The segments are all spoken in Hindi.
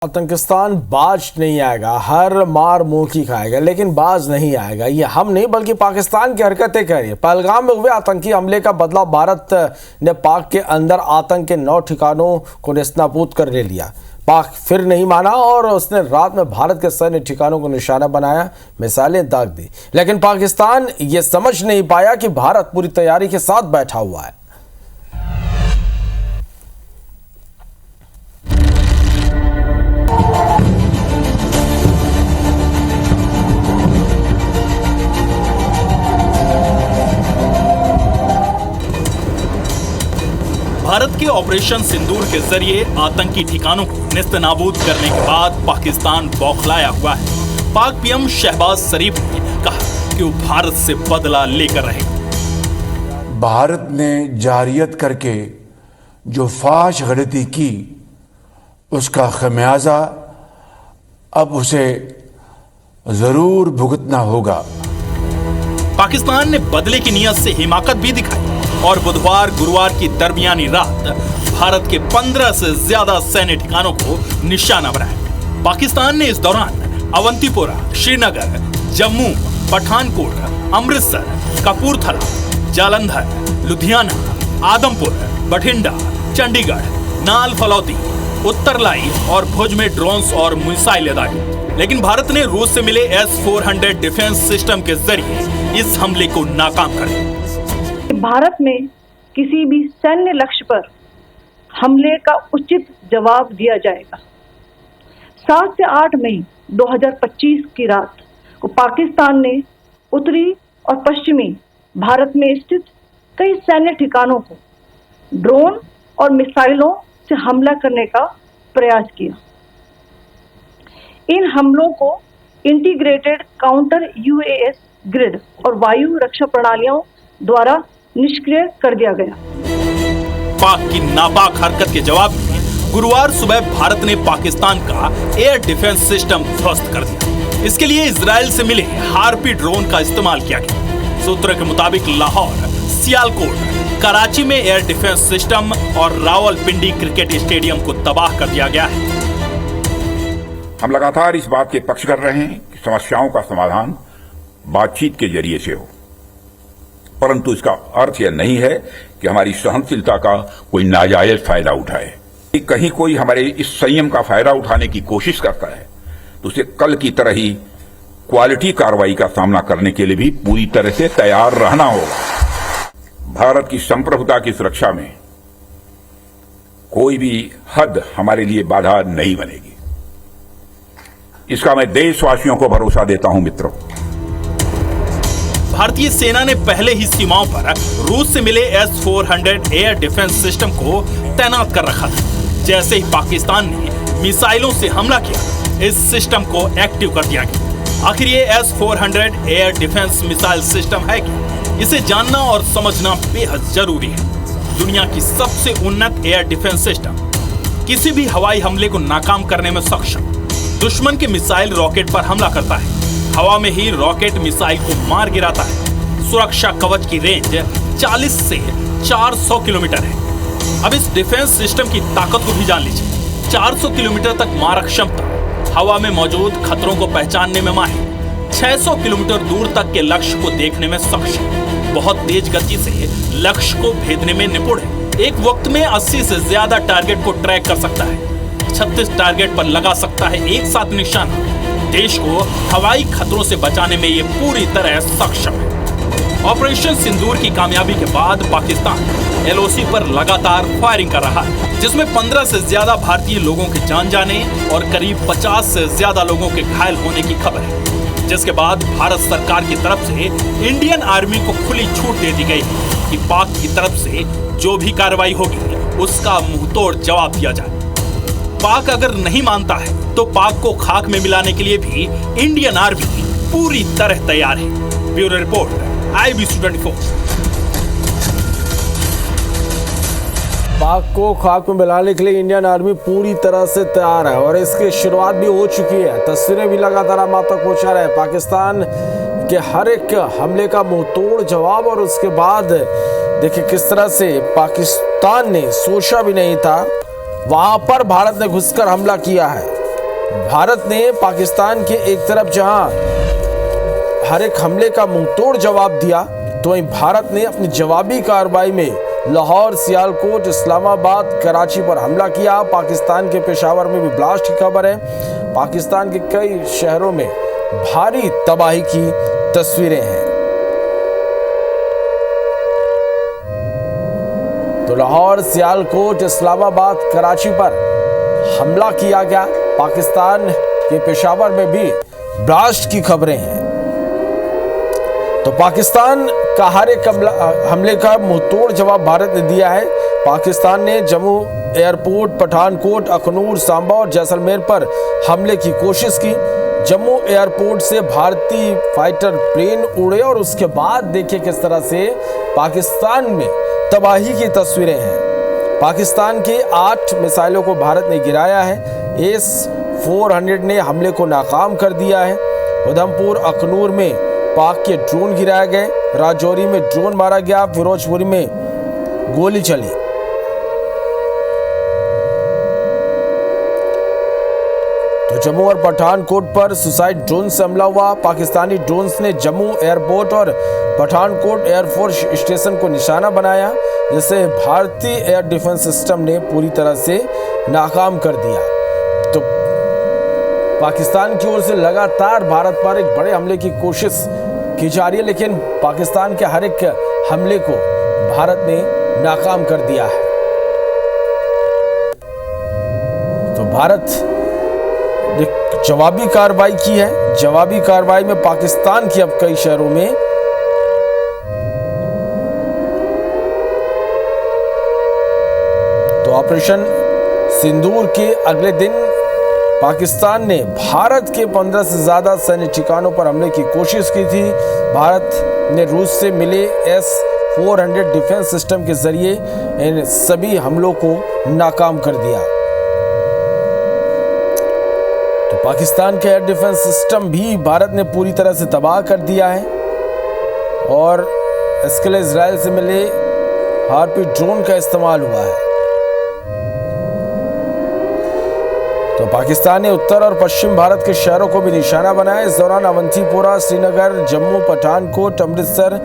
आतंकिस्तान बाज नहीं आएगा, हर मार मुंह की खाएगा, लेकिन बाज नहीं आएगा। ये हम नहीं बल्कि पाकिस्तान की हरकतें कर रही है। पहलगाम में हुए आतंकी हमले का बदला भारत ने पाक के अंदर आतंक के 9 ठिकानों को नेस्तनाबूद कर ले लिया। पाक फिर नहीं माना और उसने रात में भारत के सैन्य ठिकानों को निशाना बनाया, मिसाइलें दाग दी। लेकिन पाकिस्तान ये समझ नहीं पाया कि भारत पूरी तैयारी के साथ बैठा हुआ है। भारत के ऑपरेशन सिंदूर के जरिए आतंकी ठिकानों को नेस्तनाबूद करने के बाद पाकिस्तान बौखलाया हुआ है। पाक पीएम शहबाज शरीफ ने कहा कि वो भारत से बदला लेकर रहेगा। भारत ने जारियत करके जो फाश गलती की, उसका खमियाजा अब उसे जरूर भुगतना होगा। पाकिस्तान ने बदले की नीयत से हिमाकत भी दिखाई और बुधवार गुरुवार की दरमियानी रात भारत के 15 से ज्यादा सैन्य ठिकानों को निशाना बनाया। पाकिस्तान ने इस दौरान अवंतीपोरा, श्रीनगर, जम्मू, पठानकोट, अमृतसर, कपूरथला, जालंधर, लुधियाना, आदमपुर, बठिंडा, चंडीगढ़, नाल फलौती, उत्तरलाई और भुज में ड्रोन्स और मिसाइलें दागी। लेकिन भारत ने रूस से मिले S-400 डिफेंस सिस्टम के जरिए इस हमले को नाकाम कर दिया। भारत में किसी भी सैन्य लक्ष्य पर हमले का उचित जवाब दिया जाएगा। 7 से 8 मई 2025 की रात को पाकिस्तान ने उत्तरी और पश्चिमी भारत में स्थित कई सैन्य ठिकानों को ड्रोन और मिसाइलों से हमला करने का प्रयास किया। इन हमलों को इंटीग्रेटेड काउंटर UAS ग्रिड और वायु रक्षा प्रणालियों द्वारा निष्क्रिय कर दिया गया। पाक की नापाक हरकत के जवाब में गुरुवार सुबह भारत ने पाकिस्तान का एयर डिफेंस सिस्टम ध्वस्त कर दिया। इसके लिए इजराइल से मिले हार्पी ड्रोन का इस्तेमाल किया गया। सूत्रों के मुताबिक लाहौर, सियालकोट, कराची में एयर डिफेंस सिस्टम और रावलपिंडी क्रिकेट स्टेडियम को तबाह कर दिया गया है। हम लगातार इस बात के पक्ष कर रहे हैं कि समस्याओं का समाधान बातचीत के जरिए से हो, परंतु इसका अर्थ यह नहीं है कि हमारी सहनशीलता का कोई नाजायज फायदा उठाए। कहीं कोई हमारे इस संयम का फायदा उठाने की कोशिश करता है तो उसे कल की तरह ही क्वालिटी कार्रवाई का सामना करने के लिए भी पूरी तरह से तैयार रहना होगा। भारत की संप्रभुता की सुरक्षा में कोई भी हद हमारे लिए बाधा नहीं बनेगी, इसका मैं देशवासियों को भरोसा देता हूं। मित्रों, भारतीय सेना ने पहले ही सीमाओं पर रूस से मिले S-400 एयर डिफेंस सिस्टम को तैनात कर रखा था। जैसे ही पाकिस्तान ने मिसाइलों से हमला किया, इस सिस्टम को एक्टिव कर दिया गया। आखिर ये S-400 air defence missile system है क्या? इसे जानना और समझना बेहद जरूरी है। दुनिया की सबसे उन्नत एयर डिफेंस सिस्टम किसी भी हवाई हमले को नाकाम करने में सक्षम। दुश्मन के मिसाइल रॉकेट पर हमला करता है, हवा में ही रॉकेट मिसाइल को मार गिराता है। सुरक्षा कवच की रेंज 40 से 400 किलोमीटर है। अब इस डिफेंस सिस्टम की ताकत को भी जान लीजिए। 400 किलोमीटर तक मारक क्षमता, हवा में मौजूद खतरों को पहचानने में माहिर, 600 किलोमीटर दूर तक के लक्ष्य को देखने में सक्षम, बहुत तेज गति से लक्ष्य को भेदने में निपुण है। एक वक्त में 80 से ज्यादा टारगेट को ट्रैक कर सकता है, 36 टारगेट पर लगा सकता है एक साथ निशाना। देश को हवाई खतरों से बचाने में ये पूरी तरह सक्षम है। ऑपरेशन सिंदूर की कामयाबी के बाद पाकिस्तान LOC पर लगातार फायरिंग कर रहा है, जिसमें 15 से ज्यादा भारतीय लोगों के जान जाने और करीब 50 से ज्यादा लोगों के घायल होने की खबर है। जिसके बाद भारत सरकार की तरफ से इंडियन आर्मी को खुली छूट दे दी गई कि पाक की तरफ से जो भी कार्रवाई होगी उसका मुंहतोड़ जवाब दिया जाए। पाक अगर नहीं मानता है तो पाक को खाक में मिलाने के लिए भी इंडियन आर्मी पूरी तरह तैयार है। Bureau report, IBC 24। पाक को खाक में मिलाने के लिए इंडियन आर्मी पूरी तरह से तैयार है और इसकी शुरुआत भी हो चुकी है। तस्वीरें भी लगातार हम आप तक पहुंचा रहे हैं। पाकिस्तान के हर एक हमले का मुंहतोड़ जवाब, और उसके बाद देखिए किस तरह से पाकिस्तान ने सोचा भी नहीं था वहां पर भारत ने घुसकर हमला किया है। भारत ने पाकिस्तान के एक तरफ जहां हर एक हमले का मुंहतोड़ जवाब दिया, तो वहीं भारत ने अपनी जवाबी कार्रवाई में लाहौर, सियालकोट, इस्लामाबाद, कराची पर हमला किया। पाकिस्तान के पेशावर में भी ब्लास्ट की खबर है। पाकिस्तान के कई शहरों में भारी तबाही की तस्वीरें हैं। तो लाहौर, सियालकोट, इस्लामाबाद, कराची पर हमला किया गया। पाकिस्तान के पेशावर में भी ब्लास्ट की खबरें हैं। तो पाकिस्तान का हर एक हमले का मुंहतोड़ जवाब भारत ने दिया है। पाकिस्तान ने जम्मू एयरपोर्ट, पठानकोट, अखनूर, सांबा और जैसलमेर पर हमले की कोशिश की। जम्मू एयरपोर्ट से भारतीय फाइटर प्लेन उड़े और उसके बाद देखिए किस तरह से पाकिस्तान में तबाही की तस्वीरें हैं। पाकिस्तान के 8 मिसाइलों को भारत ने गिराया है। S-400 ने हमले को नाकाम कर दिया है। उधमपुर, अखनूर में पाक के ड्रोन गिराए गए। राजौरी में ड्रोन मारा गया। फिरोजपुर में गोली चली। तो जम्मू और पठानकोट पर सुसाइड ड्रोन से हमला हुआ। पाकिस्तानी ड्रोन्स ने जम्मू एयरपोर्ट और पठानकोट एयरफोर्स स्टेशन को निशाना बनाया, जिसे भारतीय एयर डिफेंस सिस्टम ने पूरी तरह से नाकाम कर दिया। तो पाकिस्तान की ओर से लगातार भारत पर एक बड़े हमले की कोशिश की जा रही है, लेकिन पाकिस्तान के हर एक हमले को भारत ने नाकाम कर दिया है। तो भारत ने जवाबी कार्रवाई की है। जवाबी कार्रवाई में पाकिस्तान के अब कई शहरों में तो ऑपरेशन सिंदूर के अगले दिन पाकिस्तान ने भारत के 15 से ज्यादा सैन्य ठिकानों पर हमले की कोशिश की थी। भारत ने रूस से मिले S-400 डिफेंस सिस्टम के जरिए इन सभी हमलों को नाकाम कर दिया। तो पाकिस्तान के एयर डिफेंस सिस्टम भी भारत ने पूरी तरह से तबाह कर दिया है और इसके लिए इजराइल से मिले हार्पी ड्रोन का इस्तेमाल हुआ है। तो पाकिस्तान ने उत्तर और पश्चिम भारत के शहरों को भी निशाना बनाया। इस दौरान अवंतीपोरा, श्रीनगर, जम्मू, पठानकोट, अमृतसर,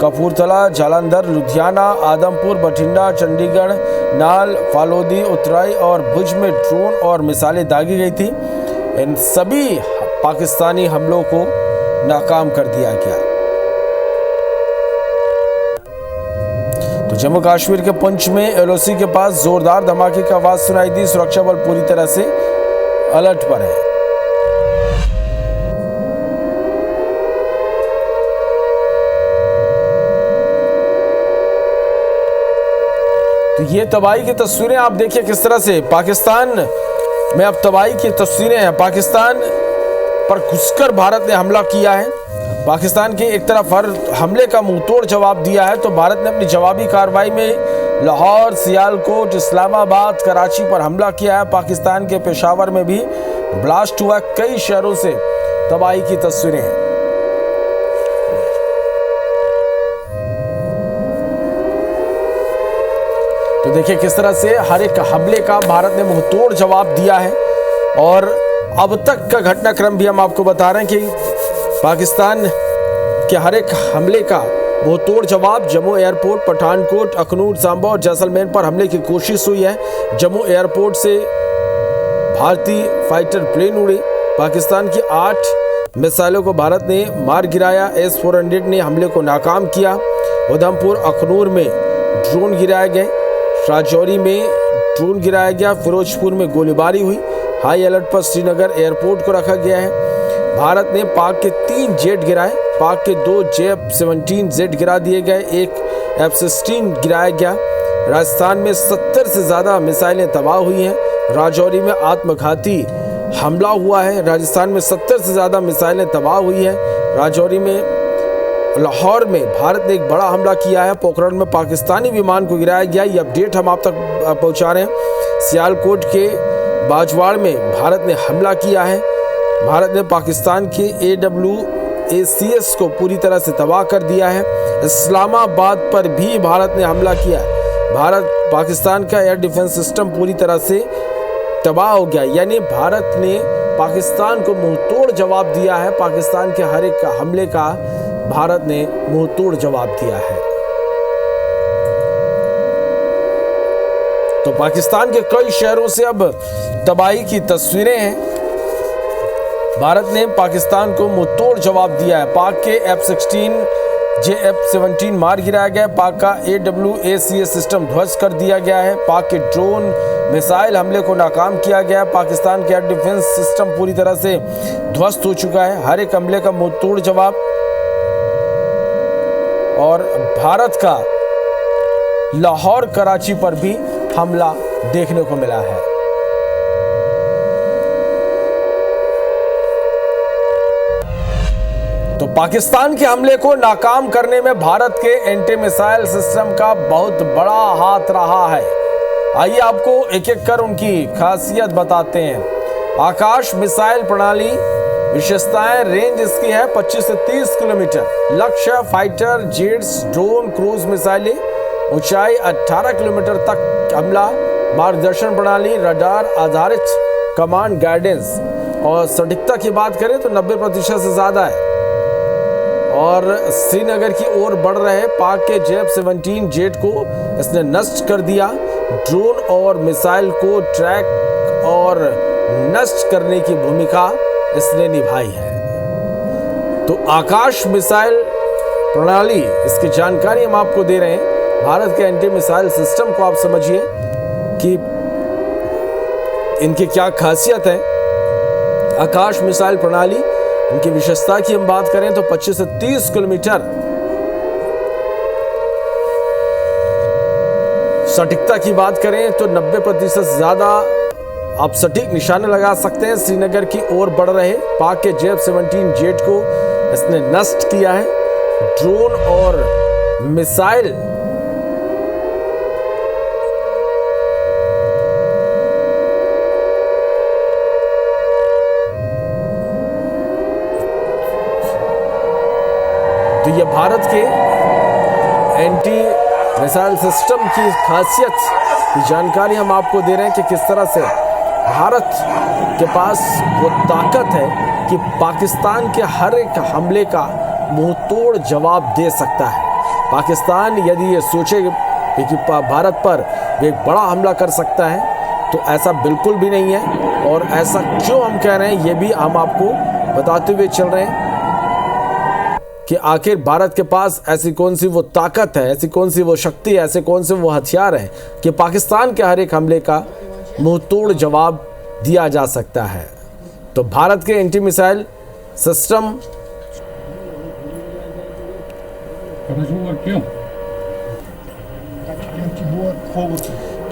कपूरथला, जालंधर, लुधियाना, आदमपुर, बठिंडा, चंडीगढ़, नाल, फालोदी, उतराई और भुज में ड्रोन और मिसाइलें दागी गई थी। इन सभी पाकिस्तानी हमलों को नाकाम कर दिया गया। तो जम्मू कश्मीर के पुंछ में एलओसी के पास जोरदार धमाके की आवाज सुनाई दी। सुरक्षा बल पूरी तरह से अलर्ट पर है। तो ये तबाही की तस्वीरें आप देखिए किस तरह से पाकिस्तान में अब तबाही की तस्वीरें हैं। पाकिस्तान पर घुसकर भारत ने हमला किया है। पाकिस्तान के एक तरफ हर हमले का मुंहतोड़ जवाब दिया है, तो भारत ने अपनी जवाबी कार्रवाई में लाहौर, सियालकोट, इस्लामाबाद, कराची पर हमला किया है। पाकिस्तान के पेशावर में भी ब्लास्ट हुआ। कई शहरों से तबाही की तस्वीरें हैं। तो देखिए किस तरह से हर एक हमले का भारत ने मुंहतोड़ जवाब दिया है और अब तक का घटनाक्रम भी हम आपको बता रहे हैं कि पाकिस्तान के हर एक हमले का मुंहतोड़ जवाब जम्मू एयरपोर्ट, पठानकोट, अखनूर, सांबा और जैसलमेर पर हमले की कोशिश हुई है। जम्मू एयरपोर्ट से भारतीय फाइटर प्लेन उड़े। पाकिस्तान की 8 मिसाइलों को भारत ने मार गिराया। S-400 ने हमले को नाकाम किया। उधमपुर, अखनूर में ड्रोन गिराए गए। राजौरी में ड्रोन गिराया गया। फिरोजपुर में गोलीबारी हुई। हाई अलर्ट पर श्रीनगर एयरपोर्ट को रखा गया है। भारत ने पाक के 3 जेट गिराए। पाक के 2 J-17 जेट गिरा दिए गए। एक F-16 गिराया गया। राजस्थान में 70 से ज़्यादा मिसाइलें तबाह हुई हैं। राजौरी में आत्मघाती हमला हुआ है। राजस्थान में 70 से ज़्यादा मिसाइलें तबाह हुई हैं। राजौरी में, लाहौर में भारत ने एक बड़ा हमला किया है। पोखरण में पाकिस्तानी विमान को गिराया गया। ये अपडेट हम आप तक पहुंचा रहे हैं। सियालकोट के बाजवाड़ में भारत ने हमला किया है। भारत ने पाकिस्तान के AWACS को पूरी तरह से तबाह कर दिया है। इस्लामाबाद पर भी भारत ने हमला किया है। पाकिस्तान का एयर डिफेंस सिस्टम पूरी तरह से तबाह हो गया। यानी भारत ने पाकिस्तान को मुंहतोड़ जवाब दिया है। पाकिस्तान के हर एक हमले का भारत ने मुंहतोड़ जवाब दिया है। तो पाकिस्तान के कई शहरों से अब तबाही की तस्वीरें हैं। भारत ने पाकिस्तान को मुंहतोड़ जवाब दिया है। पाक के F-16 F-17 मार गिराया गया। पाक का AWACS सिस्टम ध्वस्त कर दिया गया है। पाक के ड्रोन मिसाइल हमले को नाकाम किया गया है। पाकिस्तान के एयर डिफेंस सिस्टम पूरी तरह से ध्वस्त हो चुका है। हर एक हमले का मुंहतोड़ जवाब। और भारत का लाहौर कराची पर भी हमला देखने को मिला है। तो पाकिस्तान के हमले को नाकाम करने में भारत के एंटी मिसाइल सिस्टम का बहुत बड़ा हाथ रहा है। आइए आपको एक एक कर उनकी खासियत बताते हैं। आकाश मिसाइल प्रणाली विशेषताएं, रेंज इसकी है 25 से 30 किलोमीटर। लक्ष्य फाइटर जेट्स, ड्रोन, क्रूज मिसाइलें। ऊंचाई 18 किलोमीटर तक हमला। मार्गदर्शन प्रणाली, रडार आधारित कमांड गाइडेंस। और सटीकता की बात करें तो 90% से ज्यादा है। और श्रीनगर की ओर बढ़ रहे पाक के F-17 जेट को इसने नष्ट कर दिया। ड्रोन और मिसाइल को ट्रैक और नष्ट करने की भूमिका इसने निभाई है। तो आकाश मिसाइल प्रणाली, इसकी जानकारी हम आपको दे रहे हैं। भारत के एंटी मिसाइल सिस्टम को आप समझिए कि इनकी क्या खासियत है। आकाश मिसाइल प्रणाली, इनकी विशेषता की हम बात करें तो 25 से 30 किलोमीटर। सटीकता की बात करें तो 90% से ज्यादा आप सटीक निशाने लगा सकते हैं। श्रीनगर की ओर बढ़ रहे पाक के F-17 जेट को इसने नष्ट किया है। ड्रोन और मिसाइल तो ये भारत के एंटी मिसाइल सिस्टम की खासियत की जानकारी हम आपको दे रहे हैं कि किस तरह से भारत के पास वो ताकत है कि पाकिस्तान के हर एक हमले का मुंहतोड़ जवाब दे सकता है। पाकिस्तान यदि ये सोचे कि भारत पर एक बड़ा हमला कर सकता है तो ऐसा बिल्कुल भी नहीं है। और ऐसा क्यों हम कह रहे हैं ये भी हम आपको बताते हुए चल रहे हैं कि आखिर भारत के पास ऐसी कौन सी वो ताकत है, ऐसी कौन सी वो शक्ति है, ऐसे कौन से वो हथियार हैं कि पाकिस्तान के हर एक हमले का मुंहतोड़ जवाब दिया जा सकता है। तो भारत के एंटी मिसाइल सिस्टम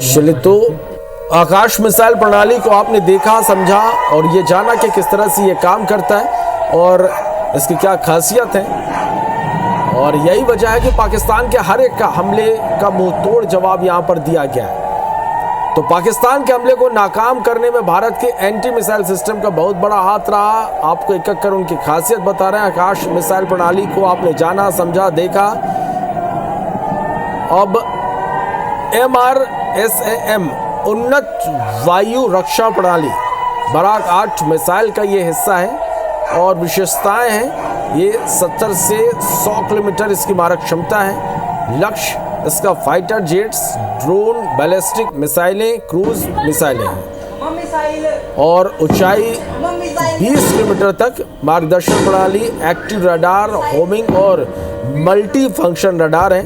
चलिए, तो आकाश मिसाइल प्रणाली को आपने देखा, समझा और ये जाना कि किस तरह से ये काम करता है और इसकी क्या खासियत है। और यही वजह है कि पाकिस्तान के हर एक का हमले का मुंहतोड़ जवाब यहां पर दिया गया है। तो पाकिस्तान के हमले को नाकाम करने में भारत के एंटी मिसाइल सिस्टम का बहुत बड़ा हाथ रहा। आपको एक एक कर उनकी खासियत बता रहे हैं। आकाश मिसाइल प्रणाली को आपने जाना, समझा, देखा। अब MRSAM उन्नत वायु रक्षा प्रणाली बराक 8 मिसाइल का ये हिस्सा है और विशेषताएं हैं ये 70 से 100 किलोमीटर इसकी मारक क्षमता है। लक्ष्य इसका फाइटर जेट्स, ड्रोन, बैलिस्टिक मिसाइलें, क्रूज मिसाइलें हैं और ऊंचाई 20 किलोमीटर तक। मार्गदर्शन प्रणाली, एक्टिव रडार, होमिंग और मल्टी फंक्शन रडार है।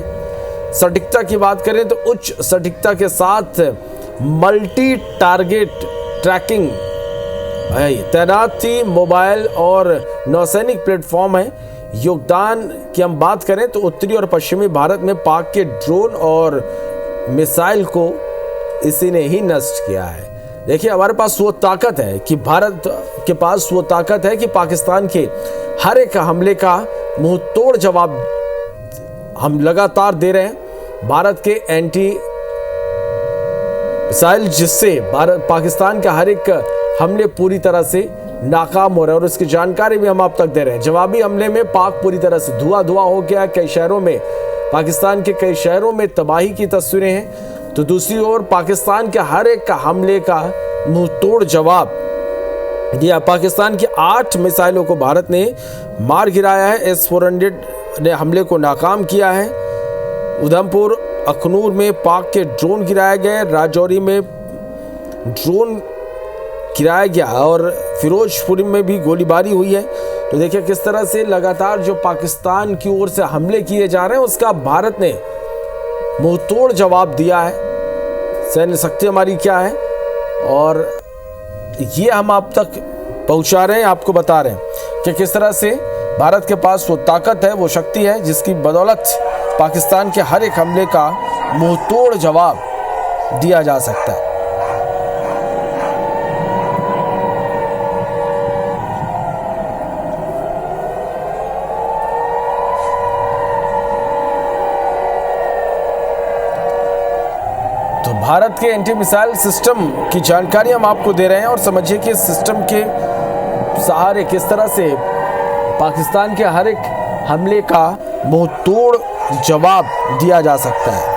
सटीकता की बात करें तो उच्च सटीकता के साथ मल्टी टारगेट ट्रैकिंग तैनाती मोबाइल और नौसैनिक प्लेटफॉर्म है। योगदान की हम बात करें तो उत्तरी और पश्चिमी भारत में पाक के ड्रोन और मिसाइल को इसी ने ही नष्ट किया है। देखिए, हमारे पास वो ताकत है कि भारत के पास वो ताकत है कि पाकिस्तान के हर एक हमले का मुंहतोड़ जवाब हम लगातार दे रहे हैं। भारत के एंटी मिसाइल जिससे पाकिस्तान का हर एक हमले पूरी तरह से नाकाम हो रहे हैं और इसकी जानकारी भी हम आप तक दे रहे हैं। जवाबी हमले में पाक पूरी तरह से धुआं हो गया। कई शहरों में, पाकिस्तान के कई शहरों में तबाही की तस्वीरें हैं। तो दूसरी ओर पाकिस्तान के हर एक हमले का मुंहतोड़ जवाब दिया। पाकिस्तान की 8 मिसाइलों को भारत ने मार गिराया है। S-400 ने हमले को नाकाम किया है। उधमपुर अखनूर में पाक के ड्रोन गिराए गए, राजौरी में ड्रोन गिराया गया और फिरोजपुर में भी गोलीबारी हुई है। तो देखिए किस तरह से लगातार जो पाकिस्तान की ओर से हमले किए जा रहे हैं उसका भारत ने मुंहतोड़ जवाब दिया है। सैन्य शक्ति हमारी क्या है और ये हम आप तक पहुंचा रहे हैं, आपको बता रहे हैं कि किस तरह से भारत के पास वो ताकत है, वो शक्ति है जिसकी बदौलत पाकिस्तान के हर एक हमले का मुंहतोड़ जवाब दिया जा सकता है। तो भारत के एंटी मिसाइल सिस्टम की जानकारी हम आपको दे रहे हैं और समझिए कि इस सिस्टम के सहारे किस तरह से पाकिस्तान के हर एक हमले का मुंहतोड़ जवाब दिया जा सकता है।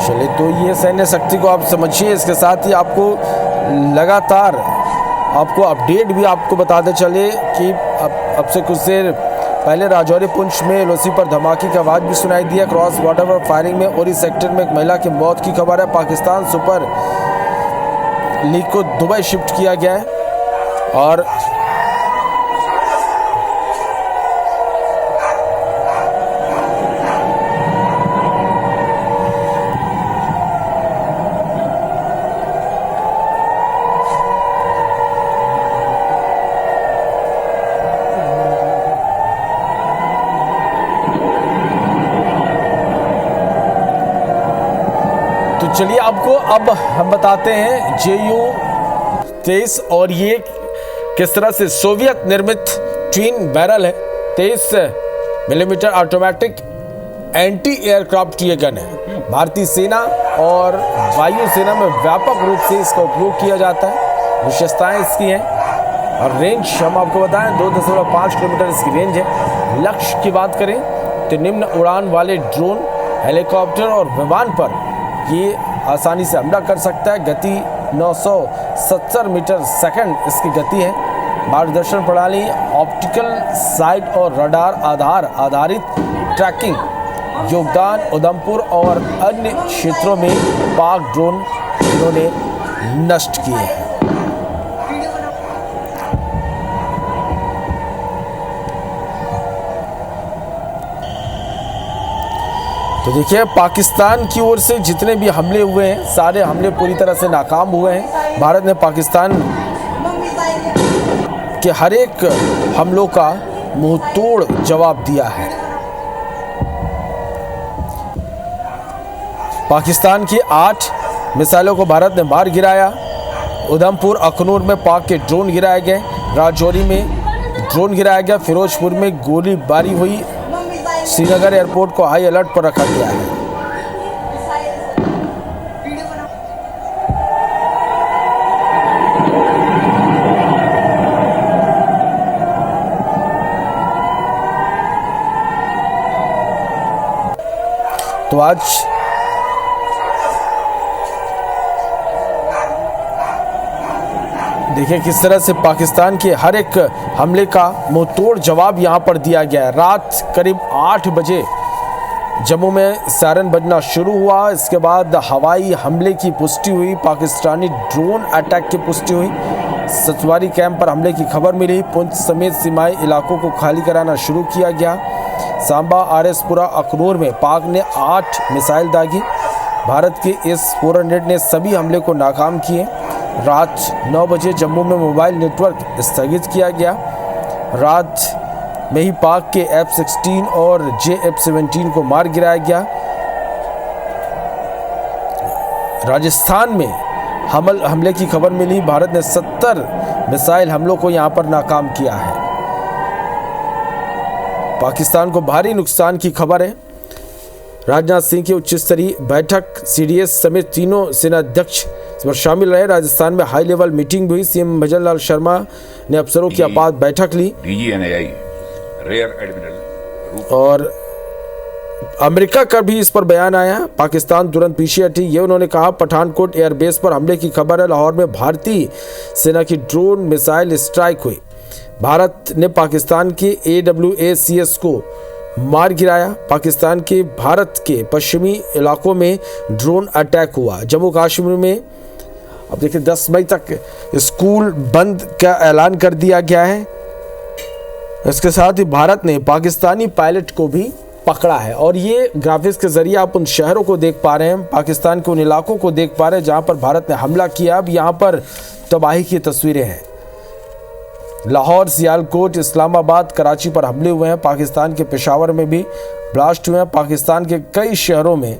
चलिए, तो ये सैन्य शक्ति को आप समझिए। इसके साथ ही आपको लगातार आपको अपडेट भी आपको बताते चले कि अब से कुछ देर पहले राजौरी पुंछ में एलओसी पर धमाके की आवाज़ भी सुनाई दी है। क्रॉस बॉर्डर पर फायरिंग में उरी सेक्टर में एक महिला की मौत की खबर है। पाकिस्तान सुपर लीग को दुबई शिफ्ट किया गया है और तो चलिए आपको अब हम बताते हैं JU-23 और ये किस तरह से सोवियत निर्मित ट्विन बैरल है। 23 मिलीमीटर ऑटोमेटिक एंटी एयरक्राफ्ट ये गन है। भारतीय सेना और वायु सेना में व्यापक रूप से इसका उपयोग किया जाता है। विशेषताएं इसकी हैं और रेंज हम आपको बताएं 2.5 किलोमीटर इसकी रेंज है। लक्ष्य की बात करें तो निम्न उड़ान वाले ड्रोन, हेलीकॉप्टर और विमान पर ये आसानी से हमला कर सकता है। गति 970 मीटर सेकंड इसकी गति है। मार्गदर्शन प्रणाली ऑप्टिकल साइट और रडार आधारित ट्रैकिंग योगदान उधमपुर और अन्य क्षेत्रों में पाक ड्रोन इन्होंने नष्ट किए हैं। तो देखिए पाकिस्तान की ओर से जितने भी हमले हुए हैं सारे हमले पूरी तरह से नाकाम हुए हैं। भारत ने पाकिस्तान के हर एक हमलों का मुंहतोड़ जवाब दिया है। पाकिस्तान की 8 मिसाइलों को भारत ने मार गिराया। उधमपुर अखनूर में पाक के ड्रोन गिराए गए, राजौरी में ड्रोन गिराया गया, फिरोजपुर में गोलीबारी हुई। श्रीनगर एयरपोर्ट को हाई अलर्ट पर रखा गया है। तो आज देखिए किस तरह से पाकिस्तान के हर एक हमले का मुंहतोड़ जवाब यहां पर दिया गया है। रात करीब 8 बजे जम्मू में सायरन बजना शुरू हुआ। इसके बाद हवाई हमले की पुष्टि हुई, पाकिस्तानी ड्रोन अटैक की पुष्टि हुई, सचवारी कैंप पर हमले की खबर मिली। पुंछ समेत सीमाई इलाकों को खाली कराना शुरू किया गया। सांबा, आरएसपुरा, अखनूर में पाक ने 8 मिसाइल दागी। भारत के S-400 ने सभी हमले को नाकाम किए। रात 9 बजे जम्मू में मोबाइल नेटवर्क स्थगित किया गया। रात में ही पाक के F-16 और JF-17 को मार गिराया गया। राजस्थान में हमले की खबर मिली। भारत ने 70 मिसाइल हमलों को यहां पर नाकाम किया है। पाकिस्तान को भारी नुकसान की खबर है। राजनाथ सिंह की उच्च स्तरीय बैठक, सीडीएस समेत तीनों सेनाध्यक्ष इसमें शामिल रहे। राजस्थान में हाई लेवल मीटिंग भी हुई। सीएम भजन लाल शर्मा ने अफसरों की आपात बैठक ली। DGNAI रेयर एडमिरल और अमेरिका का भी इस पर बयान आया। पाकिस्तान तुरंत पीछे हटी, ये उन्होंने कहा। पठानकोट एयरबेस पर हमले की खबर है। लाहौर में भारतीय सेना की ड्रोन मिसाइल स्ट्राइक हुई। भारत ने पाकिस्तान के AWACS को मार गिराया। पाकिस्तान के भारत के पश्चिमी इलाकों में ड्रोन अटैक हुआ। जम्मू कश्मीर में अब देखिए 10 मई तक स्कूल बंद का ऐलान कर दिया गया है। इसके साथ ही भारत ने पाकिस्तानी पायलट को भी पकड़ा है। और ये ग्राफिक्स के जरिए आप उन शहरों को देख पा रहे हैं, पाकिस्तान के उन इलाकों को देख पा रहे हैं जहां पर भारत ने हमला किया। अब यहां पर तबाही की तस्वीरें हैं। लाहौर, सियालकोट, इस्लामाबाद, कराची पर हमले हुए हैं। पाकिस्तान के पेशावर में भी ब्लास्ट हुए हैं। पाकिस्तान के कई शहरों में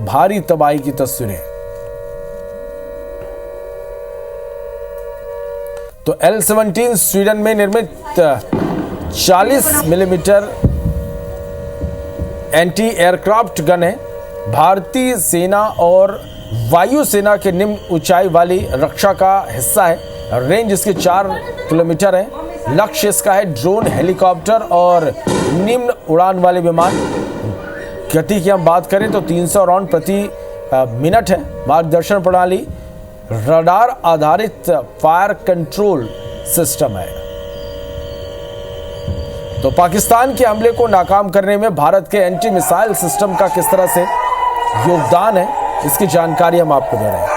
भारी तबाही की तस्वीरें। तो L-17 स्वीडन में निर्मित 40 मिलीमीटर एंटी एयरक्राफ्ट गन है। भारतीय सेना और वायुसेना के निम्न ऊंचाई वाली रक्षा का हिस्सा है। रेंज इसकी 4 किलोमीटर है। लक्ष्य इसका है ड्रोन, हेलीकॉप्टर और निम्न उड़ान वाले विमान। गति की हम बात करें तो 300 राउंड प्रति मिनट है। मार्गदर्शन प्रणाली रडार आधारित फायर कंट्रोल सिस्टम है। तो पाकिस्तान के हमले को नाकाम करने में भारत के एंटी मिसाइल सिस्टम का किस तरह से योगदान है, इसकी जानकारी हम आपको दे रहे हैं।